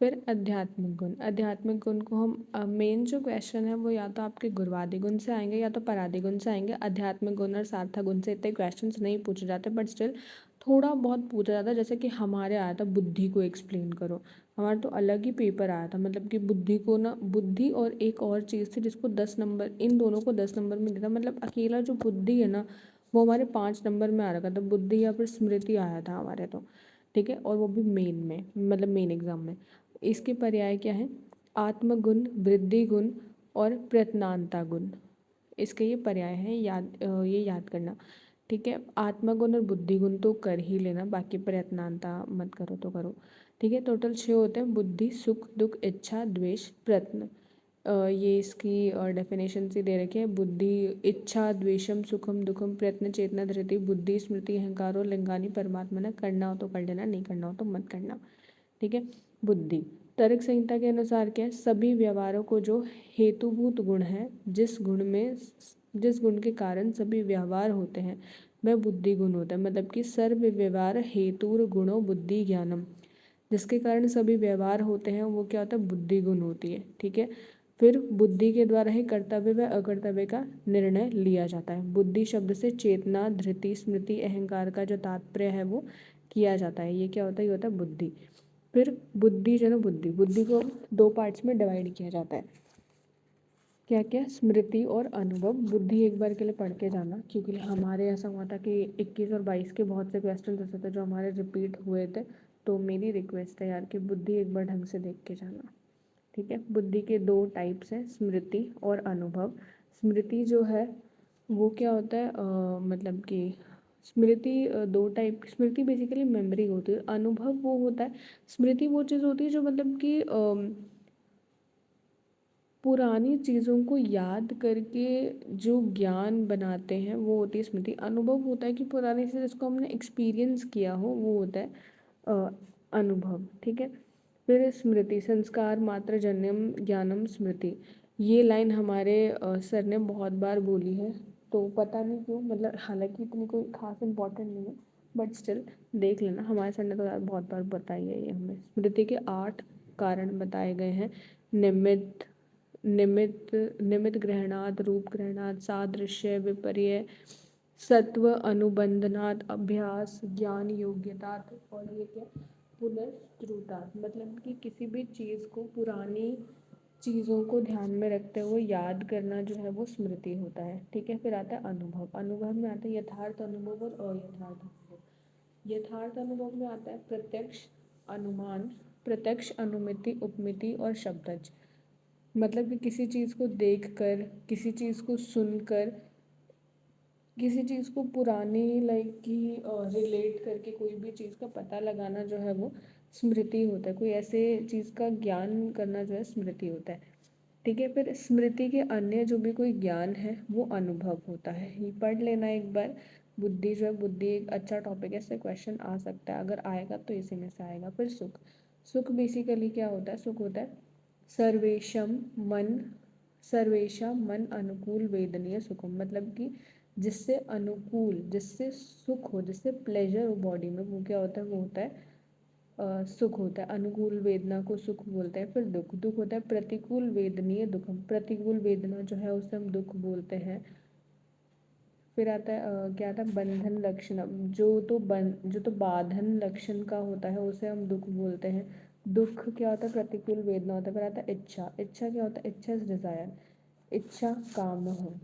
फिर आध्यात्मिक गुण को हम मेन जो क्वेश्चन है वो या तो आपके गुरवादी गुण से आएंगे या तो परादी गुण से आएंगे। आध्यात्मिक गुण और सार्थक गुण से इतने क्वेश्चंस नहीं पूछे जाते, बट स्टिल थोड़ा बहुत पूछा जाता है। जैसे कि हमारे आया था बुद्धि को एक्सप्लेन करो, हमारा तो अलग ही पेपर आया था, मतलब कि बुद्धि को ना, बुद्धि और एक और चीज़ थी जिसको 10 नंबर, इन दोनों को 10 नंबर में दिया था। मतलब अकेला जो बुद्धि है ना वो हमारे 5 नंबर में आ रखा था, बुद्धि या फिर स्मृति आया था हमारे तो, ठीक है, और वो भी मेन में, मतलब मेन एग्जाम में। इसके पर्याय क्या है? आत्मगुण, वृद्धि गुण और प्रयत्नांता गुण, इसके ये पर्याय हैं, ये याद करना, ठीक है। आत्मगुण और बुद्धि गुण तो कर ही लेना, बाकी प्रयत्नांता मत करो तो करो, ठीक है। टोटल 6 होते हैं, बुद्धि, सुख, दुख, इच्छा, द्वेष, प्रयत्न। ये इसकी डेफिनेशन सी दे रखी है। बुद्धि, इच्छा, द्वेषम, सुखम, दुखम, प्रयत्न, चेतना, धृति, बुद्धि, स्मृति, अहंकार और लिंगानी परमात्मा ने, करना हो तो कर लेना, नहीं करना हो तो मत करना, ठीक है। बुद्धि तर्क संहिता के अनुसार क्या है? सभी व्यवहारों को जो हेतुभूत गुण है, जिस गुण के कारण सभी व्यवहार होते हैं वह बुद्धि गुण होता है। मतलब कि सर्व व्यवहार हेतुर गुणो बुद्धि ज्ञानम, जिसके कारण सभी व्यवहार होते हैं वो क्या होता है? बुद्धि गुण होती है, ठीक है। फिर बुद्धि के द्वारा ही कर्तव्य व अकर्तव्य का निर्णय लिया जाता है। बुद्धि शब्द से चेतना, धृति, स्मृति, अहंकार का जो तात्पर्य है वो किया जाता है। ये क्या होता है? ये होता है बुद्धि। फिर बुद्धि जो है ना, बुद्धि को 2 पार्ट्स में डिवाइड किया जाता है। क्या क्या? स्मृति और अनुभव। बुद्धि एक बार के लिए पढ़ के जाना, क्योंकि हमारे ऐसा हुआ था कि 21 और 22 के बहुत से क्वेश्चन ऐसे थे जो हमारे रिपीट हुए थे, तो मेरी रिक्वेस्ट है यार कि बुद्धि एक बार ढंग से देख के जाना, ठीक है। बुद्धि के 2 टाइप्स हैं, स्मृति और अनुभव। स्मृति जो है वो क्या होता है? मतलब कि स्मृति 2 टाइप, स्मृति बेसिकली मेमोरी होती है, अनुभव वो होता है, स्मृति वो चीज़ होती है जो मतलब कि पुरानी चीज़ों को याद करके जो ज्ञान बनाते हैं वो होती है स्मृति। अनुभव होता है कि पुरानी चीज़ जिसको हमने एक्सपीरियंस किया हो वो होता है अ, अनुभव, ठीक है। फिर स्मृति, संस्कार मात्र जन्यम ज्ञानम स्मृति। ये लाइन हमारे सर ने बहुत बार बोली है, तो पता नहीं क्यों, मतलब हालांकि इतनी कोई खास इम्पोर्टेंट नहीं है, बट स्टिल देख लेना, हमारे सर ने तो यार बहुत बार बताई है ये हमें। स्मृति के 8 कारण बताए गए हैं। निमित्त, निमित्त ग्रहणात, रूप ग्रहणात, सादृश्य, विपर्य, सत्व अनुबंधनात्, अभ्यास, ज्ञान योग्यतात, और ये क्या? पुनर्श्रुतात्। मतलब कि किसी भी चीज़ को, पुरानी चीज़ों को ध्यान में रखते हुए याद करना जो है वो स्मृति होता है, ठीक है। फिर आता है अनुभव। अनुभव में आता है यथार्थ अनुभव और अयथार्थ अनुभव। यथार्थ अनुभव में आता है प्रत्यक्ष, अनुमान, प्रत्यक्ष, अनुमिति, उपमिति और शब्दज। मतलब कि किसी चीज़ को देखकर, किसी चीज़ को सुनकर, किसी चीज़ को पुरानी लाइक कि रिलेट करके कोई भी चीज़ का पता लगाना जो है वो स्मृति होता है। कोई ऐसे चीज़ का ज्ञान करना जो है स्मृति होता है, ठीक है। फिर स्मृति के अन्य जो भी कोई ज्ञान है वो अनुभव होता है। ये पढ़ लेना एक बार। बुद्धि जो है, बुद्धि एक अच्छा टॉपिक है, इससे क्वेश्चन आ सकता है, अगर आएगा तो इसी में से आएगा। फिर सुख, सुख बेसिकली क्या होता है? सुख होता है सर्वेशम मन, सर्वेशा मन अनुकूल वेदनीय सुखम। मतलब कि जिससे अनुकूल, जिससे सुख हो, जिससे प्लेजर हो बॉडी में, वो क्या होता है? वो होता है सुख होता है। अनुकूल वेदना को सुख बोलते हैं। फिर दुख, दुख होता है प्रतिकूल वेदनीय दुखम। प्रतिकूल वेदना जो है उसे हम दुख बोलते हैं। फिर आता है क्या आता है? बंधन लक्षण, जो तो बाधन लक्षण का होता है उसे हम दुख बोलते हैं। दुख क्या होता है? प्रतिकूल वेदना होता है। फिर आता है इच्छा, इच्छा क्या होता है? इच्छा इज डिजायर, इच्छा काम हो।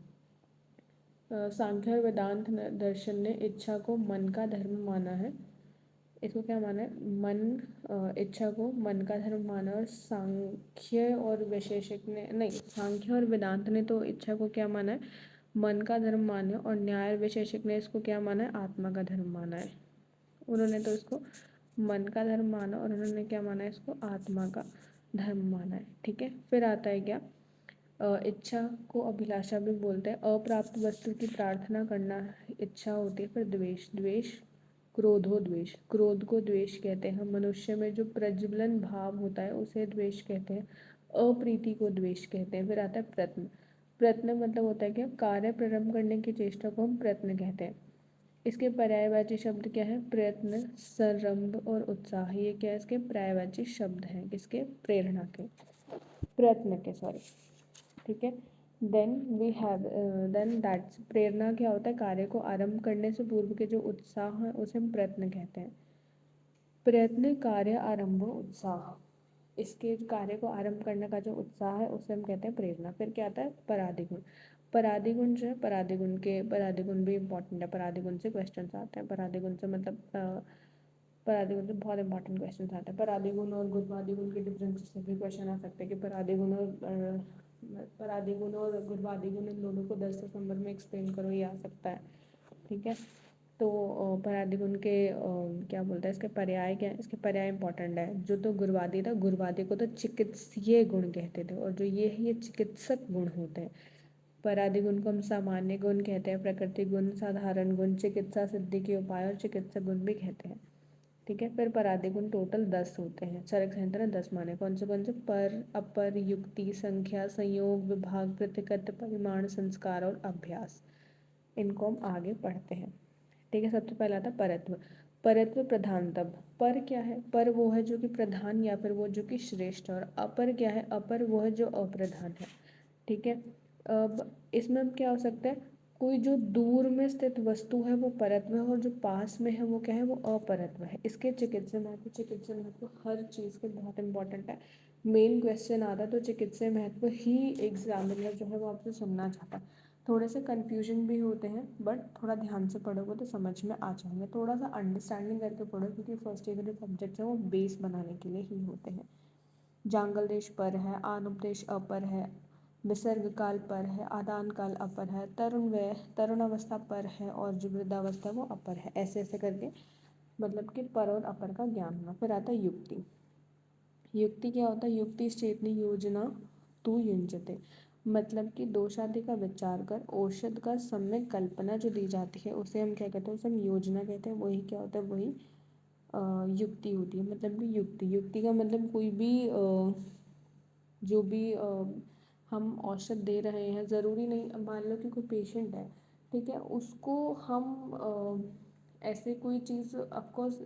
सांख्य और वेदांत दर्शन ने इच्छा को मन का धर्म माना है। इसको क्या माना है? इच्छा को मन का धर्म माना। और सांख्य और वैशेषिक ने नहीं, सांख्य और वेदांत ने तो इच्छा को क्या माना है? मन का धर्म माना है। और न्याय और वैशेषिक ने इसको क्या माना है? आत्मा का धर्म माना है। उन्होंने तो इसको मन का धर्म माना और उन्होंने क्या माना है? इसको आत्मा का धर्म माना है, ठीक है। फिर आता है क्या? इच्छा को अभिलाषा भी बोलते हैं। अप्राप्त वस्तु की प्रार्थना करना इच्छा होती है। फिर द्वेष, द्वेष क्रोधो द्वेष, क्रोध को द्वेष कहते हैं। मनुष्य में जो प्रज्वलन भाव होता है उसे द्वेष कहते हैं। अप्रीति को द्वेष कहते हैं। फिर आता है प्रत्न, प्रत्न मतलब होता है क्या? कार्य प्रारंभ करने की चेष्टा को हम प्रत्न कहते हैं। इसके पर्यायवाची शब्द क्या है? प्रयत्न, संरंभ और उत्साह। ये क्या है? इसके पर्यायवाची शब्द हैं। किसके? प्रेरणा के, प्रयत्न के, सॉरी। ठीक है। Then we have then that's, प्रेरणा क्या होता है? कार्य को आरंभ करने से पूर्व के जो उत्साह है उसे हम प्रयत्न कहते हैं। प्रयत्न, कार्य आरंभ, उत्साह। इसके कार्य को आरंभ करने का जो उत्साह है उसे हम कहते हैं प्रेरणा। फिर क्या आता है? पराधिगुण। पराधिगुण जो है, पराधिगुण भी इंपॉर्टेंट है। पराधिगुण से क्वेश्चन आते हैं। पराधिगुण से मतलब पराधिगुण से बहुत इंपॉर्टेंट क्वेश्चन आते हैं। पराधिगुण और गुरुवादिगुण के डिफरेंस से भी क्वेश्चन आ सकते हैं कि पराधिगुण और गुरुवादिगुण इन दोनों को 10 दिसंबर में एक्सप्लेन करो, ये आ सकता है। ठीक है। तो पराधिगुण के क्या बोलते हैं? इसके पर्याय क्या है? इसके पर्याय इंपॉर्टेंट है। जो तो गुरुवादी था, गुरुवादी को तो चिकित्सीय गुण कहते थे, और जो ये है ये चिकित्सक गुण होते हैं। पराधिगुण को हम सामान्य गुण कहते हैं, प्रकृति गुण, साधारण गुण, चिकित्सा सिद्धि के उपाय और चिकित्सक गुण भी कहते हैं। ठीक है। फिर पराधिगुण टोटल 10 होते हैं। चरक संहिता ने 10 माने। कौन से? पर, अपर, युक्ति, संख्या, संयोग, विभाग, प्रतिकत, परिमाण, संस्कार और अभ्यास। इनको हम आगे पढ़ते हैं। ठीक है। सबसे पहला था परत्व। परत्व प्रधानतम। पर क्या है? पर वो है जो कि प्रधान या फिर वो जो कि श्रेष्ठ, और अपर क्या है? अपर वो है जो अप्रधान है। ठीक है। अब इसमें क्या हो सकता है? कोई जो दूर में स्थित वस्तु है वो परत्व है, और जो पास में है वो क्या है? वो अपरत्व है। इसके चिकित्सा महत्व हर चीज़ के बहुत इंपॉर्टेंट है। मेन क्वेश्चन आता है तो चिकित्सा महत्व ही एग्जामिनर जो है वो आपसे सुनना चाहता है। थोड़े से कन्फ्यूजन भी होते हैं, बट थोड़ा ध्यान से पढ़ोगे तो समझ में आ जाएंगे। थोड़ा सा अंडरस्टैंडिंग करके पढ़ो, क्योंकि फर्स्ट ईयर के सब्जेक्ट्स हैं वो बेस बनाने के लिए ही होते हैं। जांगल देश पर है, आनुपदेश अपर है, विसर्ग काल पर है, आदान काल अपर है, तरुण अवस्था पर है, और जो वृद्धावस्था वो अपर है। ऐसे ऐसे करके मतलब कि पर और अपर का ज्ञान होना। फिर आता है युक्ति। युक्ति क्या होता है? युक्ति चेतनी योजना तू युंजते। मतलब कि दोषादि का विचार कर औषध का सम्यक कल्पना जो दी जाती है उसे हम क्या कहते हैं? उसे हम योजना कहते हैं। वही क्या होता है? वही युक्ति होती है। मतलब कि युक्ति का मतलब कोई भी जो भी हम औषध दे रहे हैं, ज़रूरी नहीं, मान लो कि कोई पेशेंट है, ठीक है, उसको हम ऐसे कोई चीज़, ऑफकोर्स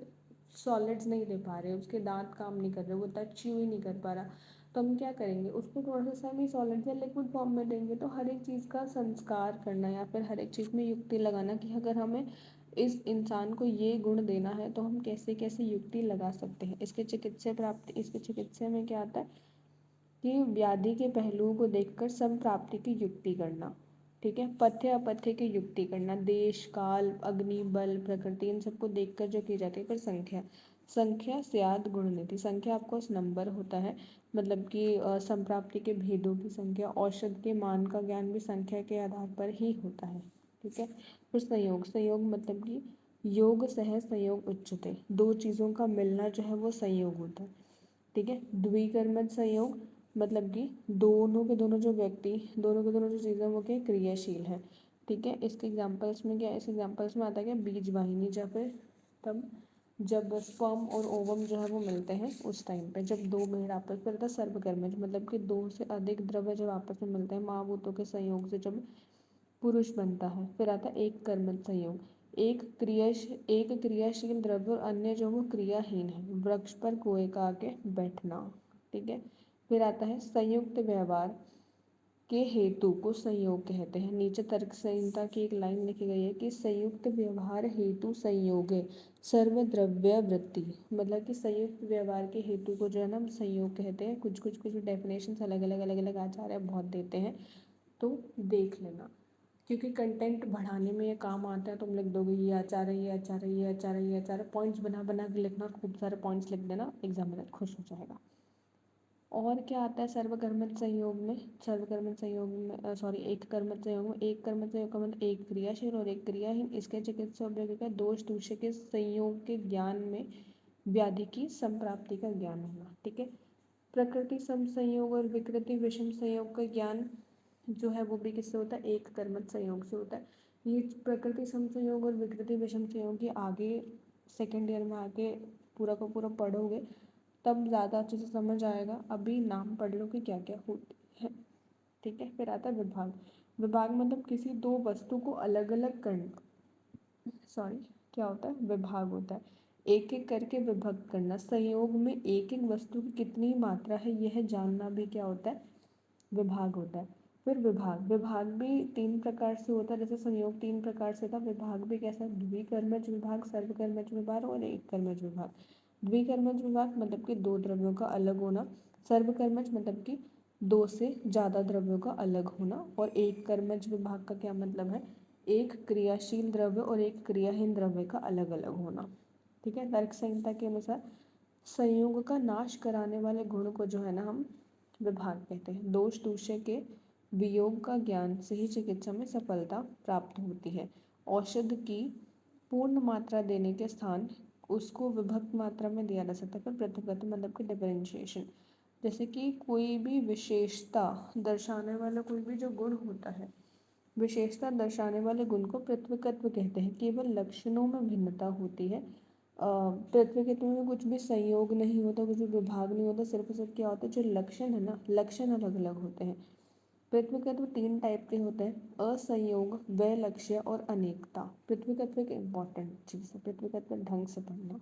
सॉलिड्स नहीं दे पा रहे, उसके दांत काम नहीं कर रहे, वो टच च्यू ही नहीं कर पा रहा, तो हम क्या करेंगे? उसको थोड़ा सा सेमी सॉलिड या लिक्विड फॉर्म में देंगे। तो हर एक चीज़ का संस्कार करना या फिर हर एक चीज़ में युक्ति लगाना कि अगर हमें इस इंसान को ये गुण देना है तो हम कैसे कैसे युक्ति लगा सकते हैं। इसके चिकित्सा में क्या आता है कि व्याधि के पहलुओं को देखकर संप्राप्ति की युक्ति करना। ठीक है। पथ्य अपथ्य की युक्ति करना, देश, काल, अग्नि, बल, प्रकृति, इन सबको देखकर जो की जाती है। फिर संख्या स्याद गुणनीति। संख्या आपको नंबर होता है, मतलब कि संप्राप्ति के भेदों की संख्या। औषध के मान का ज्ञान भी संख्या के आधार पर ही होता है। ठीक है। फिर संयोग मतलब कि योग सह संयोग उच्चते। दो चीज़ों का मिलना जो है वो संयोग होता है। ठीक है। द्विकर्मज संयोग मतलब कि दोनों के दोनों जो व्यक्ति, दोनों के दोनों जो चीज़ें वो क्या क्रियाशील है। ठीक है। इसके एग्जांपल्स में क्या है? इस एग्जांपल्स में आता है क्या? बीज वाहिनी, जब तब जब स्पर्म और ओवम जो है वो मिलते हैं उस टाइम पे, जब दो भेड़ आपस में रहता है। सर्वकर्मज मतलब कि दो से अधिक द्रव्य जब आपस में मिलते हैं महाभूतों के संयोग से जब पुरुष बनता है। फिर आता है एक कर्मज संयोग। एक क्रियाशील द्रव्य और अन्य जो वो क्रियाहीन है। वृक्ष पर कुएं का आके बैठना। ठीक है। फिर आता है संयुक्त व्यवहार के हेतु को संयोग कहते हैं। नीचे तर्क संहिता की एक लाइन लिखी गई है कि संयुक्त व्यवहार हेतु संयोगे सर्वद्रव्य वृत्ति। मतलब कि संयुक्त व्यवहार के हेतु को जो है ना हम संयोग कहते हैं। कुछ डेफिनेशन अलग अलग आचार्य बहुत देते हैं, तो देख लेना, क्योंकि कंटेंट बढ़ाने में ये काम आता है। तुम लिख दोगे ये आचार है, ये आचार है, ये आचार है, ये आचार है, पॉइंट्स बना बना के लिखना, खूब सारे पॉइंट्स लिख देना, एग्जामिनर खुश हो जाएगा। और क्या आता है सर्वकर्मज संयोग में? सर्वकर्मज संयोग में सॉरी एक कर्मज संयोग में, एक कर्मज संयोग का मतलब एक क्रियाशील और एक क्रियाहीन। इसके चिकित्सा उपयोग का दोष दूसरे के संयोग के ज्ञान में व्याधि की संप्राप्ति का ज्ञान होना। ठीक है। प्रकृति सम संयोग और विकृति विषम संयोग का ज्ञान जो है वो भी किससे होता है? एक कर्मठ संयोग से होता है। ये प्रकृति सम संयोग और विकृति विषम संयोग की आगे सेकेंड ईयर में आके पूरा का पूरा पढ़ोगे तब ज़्यादा अच्छे से समझ आएगा। अभी नाम पढ़ लो कि क्या क्या होती है। ठीक है। फिर आता है विभाग। विभाग मतलब किसी दो वस्तु को अलग अलग करना। सॉरी, क्या होता है, विभाग होता है। एक एक करके विभक्त करना, संयोग में एक एक वस्तु की कितनी मात्रा है यह जानना भी क्या होता है, विभाग होता है। फिर विभाग, विभाग भी तीन प्रकार से होता है। जैसे संयोग तीन प्रकार से था, विभाग भी कैसा, द्विकर्मज विभाग, सर्वकर्मज विभाग और एक कर्मज विभाग। द्विकर्मज विभाग मतलब कि दो द्रव्यों का अलग होना, सर्वकर्मज मतलब कि दो से ज़्यादा द्रव्यों का अलग होना, और एक कर्मज विभाग का क्या मतलब है, एक क्रियाशील द्रव्य और एक क्रियाहीन द्रव्य का अलग अलग होना। ठीक है। तर्क संहिता के अनुसार संयोग का नाश कराने वाले गुण को जो है ना हम विभाग कहते हैं। दोष दूसरे के वियोग का ज्ञान से ही चिकित्सा में सफलता प्राप्त होती है। औषध की पूर्ण मात्रा देने के स्थान उसको विभक्त मात्रा में दिया जा सकता है। पर पृथक्कत्व मतलब कि डिफरेंशिएशन, जैसे कि कोई भी विशेषता दर्शाने वाला कोई भी जो गुण होता है, विशेषता दर्शाने वाले गुण को पृथक्कत्व कहते हैं। केवल लक्षणों में भिन्नता होती है। पृथक्कत्व में कुछ भी संयोग नहीं होता, कुछ भी विभाग नहीं होता, सिर्फ और सिर्फ क्या होता है, जो लक्षण है ना, लक्षण अलग अलग होते हैं। पृथक्कत्व तीन टाइप के होते हैं, असंयोग, वैलक्ष्य और अनेकता। पृथक्कत्व एक इम्पॉर्टेंट चीज़ है, पृथक्कत्व ढंग से पढ़ना।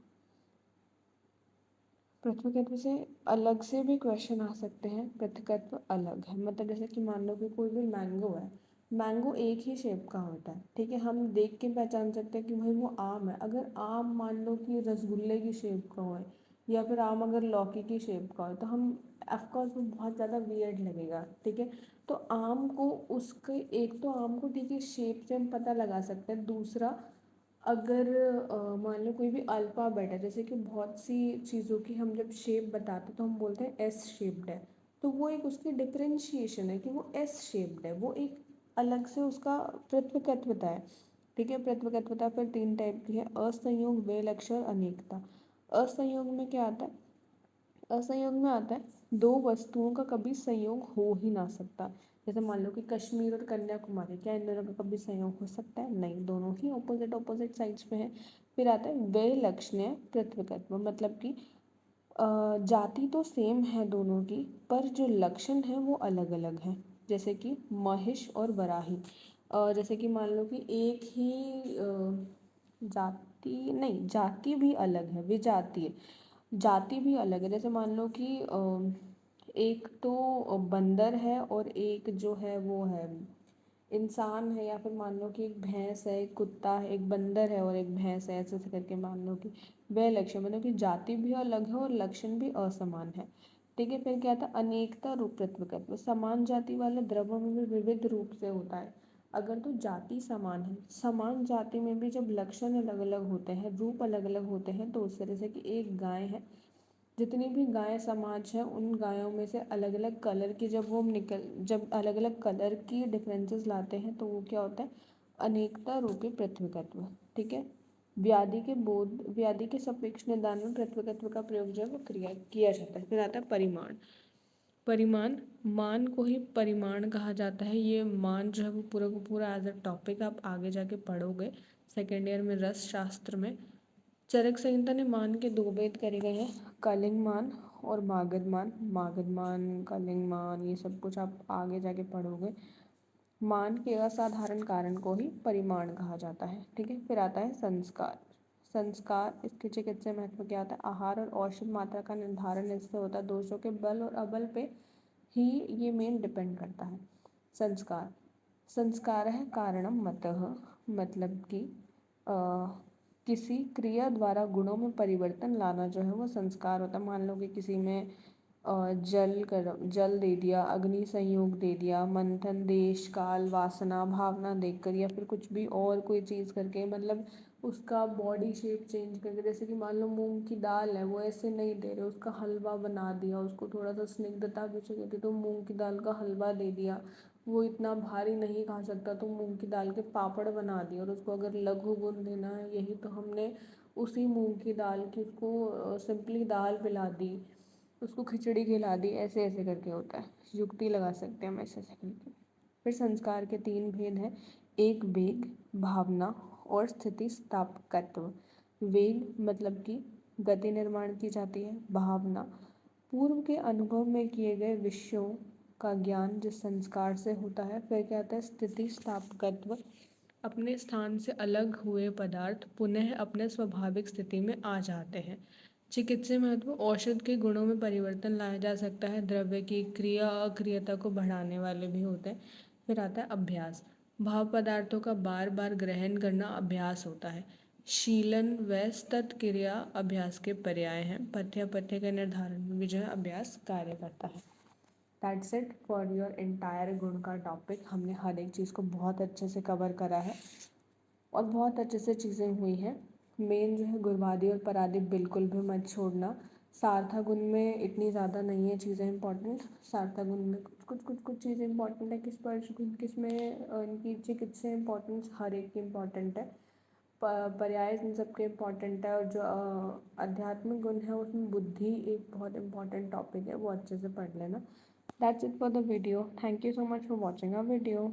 पृथक्कत्व से अलग से भी क्वेश्चन आ सकते हैं। पृथक्कत्व अलग है मतलब जैसे कि मान लो कि कोई भी मैंगो है, मैंगो एक ही शेप का होता है, ठीक है, हम देख के पहचान सकते हैं कि भाई वो आम है। अगर आम मान लो कि रसगुल्ले की शेप का हो, या फिर आम अगर लौकी की शेप का हो, तो हम ऑफकोर्स वो बहुत ज़्यादा वियर्ड लगेगा। ठीक है। तो आम को उसके, एक तो आम को ठीक है शेप से हम पता लगा सकते हैं, दूसरा अगर मान लो कोई भी अल्फ़ाबेट है, जैसे कि बहुत सी चीज़ों की हम जब शेप बताते हैं तो हम बोलते हैं एस शेप्ड है, तो वो एक उसकी डिफरेंशिएशन है कि वो एस शेप्ड है, वो एक अलग से उसका पृथक्कत्वता है। ठीक है। पृथक्कत्वता फिर तीन टाइप की है, असंयोग, विलक्षण और अनेकता। असंयोग में क्या आता है, असंयोग में आता है दो वस्तुओं का कभी संयोग हो ही ना सकता। जैसे मान लो कि कश्मीर और कन्याकुमारी, क्या इन दोनों का कभी संयोग हो सकता है, नहीं, दोनों ही ऑपोजिट ऑपोजिट साइड्स पे हैं। फिर आता है वैलक्षण्य पृथक्कत्व, मतलब कि जाति तो सेम है दोनों की, पर जो लक्षण है वो अलग अलग है। जैसे कि महिष और वराही, जैसे कि मान लो कि एक ही जाति, नहीं, जाति भी अलग है, विजातीय, जाति भी अलग है। जैसे मान लो कि एक तो बंदर है और एक जो है वो है इंसान है, या फिर मान लो कि एक भैंस है, एक कुत्ता है, एक बंदर है और एक भैंस है, ऐसे ऐसे करके मान लो कि वह लक्षण, मतलब कि जाति भी अलग है और लक्षण भी असमान है। ठीक है। फिर क्या था, अनेकता रूप पृथक्कत्व, समान जाति वाले द्रव्यों में भी विविध रूप से होता है। अगर तो जाति समान है, समान जाति में भी जब लक्षण अलग अलग होते हैं, रूप अलग अलग होते हैं, तो उस तरह से कि एक गाय है, जितनी भी गाय समाज है उन गायों में से अलग अलग कलर की जब वो निकल, जब अलग अलग कलर की डिफरेंसेस लाते हैं तो वो क्या होता है, अनेकता रूपी पृथक्कत्व। ठीक है। व्याधि के बोध, व्याधि के सापेक्ष निदान में पृथक्कत्व का प्रयोग जो है वो क्रिया किया जाता है। फिर आता है परिमाण। परिमाण, मान को ही परिमाण कहा जाता है। ये मान जो है वो पूरा का पूरा एज अ टॉपिक आप आगे जाके पढ़ोगे सेकेंड ईयर में रस शास्त्र में। चरक संहिता ने मान के दो भेद करे गए हैं, कलिंग मान और मागध मान। मागध मान, कलिंग मान, ये सब कुछ आप आगे जाके पढ़ोगे। मान के असाधारण कारण को ही परिमाण कहा जाता है। ठीक है। फिर आता है संस्कार। संस्कार, इसके चिकित्सा महत्व क्या आता है, आहार और औषध मात्रा का निर्धारण इससे होता है, दोषों के बल और अबल पे ही ये मेन डिपेंड करता है। संस्कार, संस्कार है कारणम मतः, मतलब कि किसी क्रिया द्वारा गुणों में परिवर्तन लाना जो है वो संस्कार होता है। मान लो कि किसी में जल दे दिया, अग्नि संयोग दे दिया, मंथन, देश, काल, वासना, भावना देखकर, या फिर कुछ भी और कोई चीज़ करके, मतलब उसका बॉडी शेप चेंज करके, जैसे कि मान लो मूंग की दाल है, वो ऐसे नहीं दे रहे, उसका हलवा बना दिया, उसको थोड़ा सा स्निग्धता भी चाहिए थी तो मूंग की दाल का हलवा दे दिया। वो इतना भारी नहीं खा सकता तो मूंग की दाल के पापड़ बना दिए, और उसको अगर लघु गुण देना है, यही तो हमने उसी मूंग की दाल की उसको सिंपली दाल पिला दी, उसको खिचड़ी खिला दी, ऐसे ऐसे करके होता है। युक्ति लगा सकते हैं हम ऐसे ऐसे करके। फिर संस्कार के तीन भेद हैं, एक वेग, भावना और स्थिति स्थापकत्व। वेग मतलब कि गति निर्माण की जाती है, भावना पूर्व के अनुभव में किए गए विषयों का ज्ञान जिस संस्कार से होता है। फिर क्या आता है स्थिति स्थापकत्व, अपने स्थान से अलग हुए पदार्थ पुनः अपने स्वाभाविक स्थिति में आ जाते हैं। चिकित्सीय महत्व, औषध के गुणों में परिवर्तन लाया जा सकता है। द्रव्य की क्रिया अक्रियता को बढ़ाने वाले भी होते हैं। फिर आता है अभ्यास। भाव पदार्थों का बार बार ग्रहण करना अभ्यास होता है। शीलन व तत्क्रिया अभ्यास के पर्याय हैं। पथ्य पथ्य के निर्धारण में भी जो है अभ्यास कार्य करता है। That's it for your entire गुण का टॉपिक। हमने हर एक चीज़ को बहुत अच्छे से कवर करा है और बहुत अच्छे से चीज़ें हुई हैं। मेन जो है गुरवादी और परादी बिल्कुल भी मत छोड़ना। सार्थक गुण में इतनी ज़्यादा नहीं है चीज़ें इंपॉर्टेंट। सार्थक गुण में कुछ चीज़ें इंपॉर्टेंट है कि स्पर्श गुण किसमें इनकी चिकित्सा इंपॉर्टेंस हर एक की इम्पॉर्टेंट है। पर्याय इन सबके इम्पॉर्टेंट है। और जो आध्यात्मिक गुण है उसमें बुद्धि एक बहुत इंपॉर्टेंट टॉपिक है, वो अच्छे से पढ़ लेना। That's it for the video. Thank you so much for watching our video.